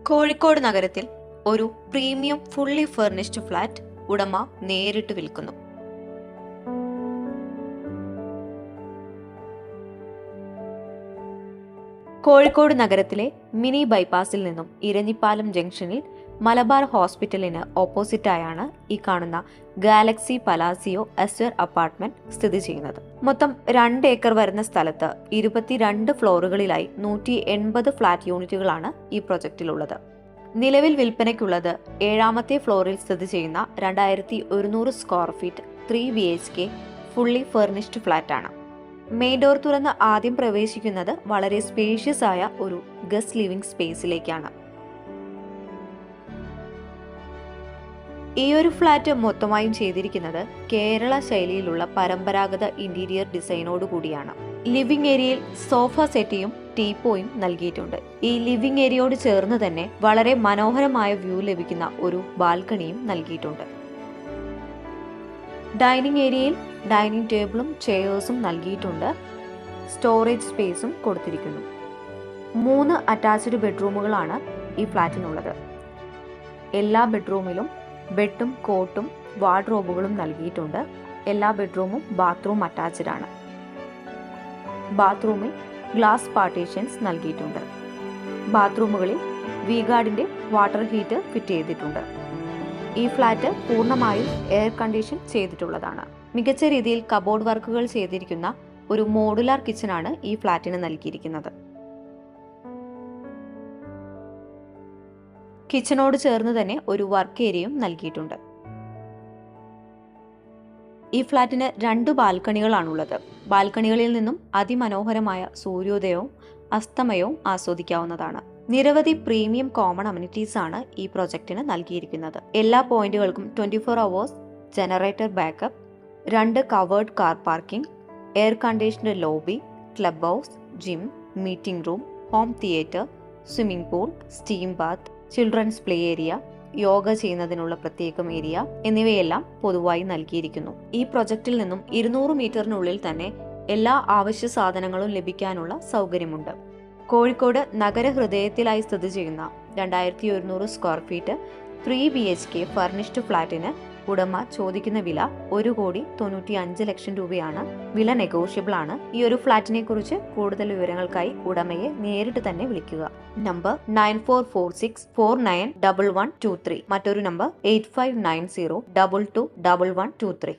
കോഴിക്കോട് നഗരത്തിൽ ഒരു premium fully furnished flat ഉടമ നേരിട്ട് വിൽക്കുന്നു. കോഴിക്കോട് നഗരത്തിലെ മിനി ബൈപ്പാസിൽ നിന്നും ഇരഞ്ഞിപ്പാലം ജംഗ്ഷനിൽ മലബാർ ഹോസ്പിറ്റലിന് ഓപ്പോസിറ്റായാണ് ഈ കാണുന്ന ഗാലക്സി പലാസിയോ എസ്റ്റർ അപ്പാർട്ട്മെന്റ് സ്ഥിതി ചെയ്യുന്നത്. മൊത്തം 2 ഏക്കർ വരുന്ന സ്ഥലത്ത് 22 ഫ്ലോറുകളിലായി 180 ഫ്ലാറ്റ് യൂണിറ്റുകളാണ് ഈ പ്രൊജക്റ്റിലുള്ളത്. നിലവിൽ വിൽപ്പനയ്ക്കുള്ളത് 7ാമത്തെ ഫ്ലോറിൽ സ്ഥിതി ചെയ്യുന്ന 2100 square feet 3 BHK fully furnished ഫ്ലാറ്റാണ്. മെയിൻ ഡോർ തുറന്ന് ആദ്യം പ്രവേശിക്കുന്നത് വളരെ സ്പേഷ്യസ് ആയ ഒരു ഗസ്റ്റ് ലിവിംഗ് സ്പേസിലേക്കാണ്. ഈ ഒരു ഫ്ലാറ്റ് മൊത്തമായും ചെയ്തിരിക്കുന്നത് കേരള ശൈലിയിലുള്ള പരമ്പരാഗത ഇന്റീരിയർ ഡിസൈനോട് കൂടിയാണ്. ലിവിംഗ് ഏരിയയിൽ സോഫ സെറ്റിയും ടീപ്പോയും നൽകിയിട്ടുണ്ട്. ഈ ലിവിംഗ് ഏരിയയോട് ചേർന്ന് തന്നെ വളരെ മനോഹരമായ വ്യൂ ലഭിക്കുന്ന ഒരു ബാൽക്കണിയും നൽകിയിട്ടുണ്ട്. ഡൈനിങ് ഏരിയയിൽ ഡൈനിങ് ടേബിളും ചെയേഴ്സും നൽകിയിട്ടുണ്ട്. സ്റ്റോറേജ് സ്പേസും കൊടുത്തിരിക്കുന്നു. 3 അറ്റാച്ച്ഡ് ബെഡ്റൂമുകളാണ് ഈ ഫ്ലാറ്റിനുള്ളത്. എല്ലാ ബെഡ്റൂമിലും ബെഡും കോട്ടും വാർഡ്രോബുകളും നൽകിയിട്ടുണ്ട്. എല്ലാ ബെഡ്റൂമും ബാത്റൂം അറ്റാച്ച്ഡ് ആണ്. ബാത്റൂമിൽ ഗ്ലാസ് പാർട്ടീഷൻസ് നൽകിയിട്ടുണ്ട്. ബാത്റൂമുകളിൽ വി-ഗാർഡിന്റെ വാട്ടർ ഹീറ്റർ ഫിറ്റ് ചെയ്തിട്ടുണ്ട്. ഈ ഫ്ലാറ്റ് പൂർണ്ണമായും എയർ കണ്ടീഷൻ ചെയ്തിട്ടുള്ളതാണ്. മികച്ച രീതിയിൽ കബോർഡ് വർക്കുകൾ ചെയ്തിരിക്കുന്ന ഒരു മോഡുലാർ കിച്ചണാണ് ഈ ഫ്ലാറ്റിന് നൽകിയിരിക്കുന്നത്. കിച്ചണോട് ചേർന്ന് തന്നെ ഒരു വർക്ക് ഏരിയയും നൽകിയിട്ടുണ്ട്. ഈ ഫ്ലാറ്റിന് 2 ബാൽക്കണികളാണുള്ളത്. ബാൽക്കണികളിൽ നിന്നും അതിമനോഹരമായ സൂര്യോദയവും അസ്തമയവും ആസ്വദിക്കാവുന്നതാണ്. നിരവധി പ്രീമിയം കോമൺ അമ്യൂണിറ്റീസ് ആണ് ഈ പ്രൊജക്ടിന് നൽകിയിരിക്കുന്നത്. എല്ലാ പോയിന്റുകൾക്കും 24 hours generator backup, 2 covered car parking, air conditioned lobby, club house, gym, meeting room, home theatre, swimming pool, steam bath, children's play area, യോഗ ചെയ്യുന്നതിനുള്ള പ്രത്യേകം ഏരിയ എന്നിവയെല്ലാം പൊതുവായി നൽകിയിരിക്കുന്നു. ഈ പ്രൊജക്റ്റിൽ നിന്നും 200 മീറ്ററിനുള്ളിൽ തന്നെ എല്ലാ ആവശ്യ സാധനങ്ങളും ലഭിക്കാനുള്ള സൗകര്യമുണ്ട്. കോഴിക്കോട് നഗരഹൃദയത്തിലായി സ്ഥിതി ചെയ്യുന്ന 2100 സ്ക്വയർ ഫീറ്റ് 3 BHK ഫർണിഷ്ഡ് ഫ്ലാറ്റിന് ഉടമ ചോദിക്കുന്ന വില 1,95,00,000 രൂപയാണ്. വില നെഗോഷ്യബിൾ ആണ്. ഈ ഒരു ഫ്ലാറ്റിനെ കുറിച്ച് കൂടുതൽ വിവരങ്ങൾക്കായി ഉടമയെ നേരിട്ട് തന്നെ വിളിക്കുക. നമ്പർ 9446491123. മറ്റൊരു നമ്പർ 8590221123.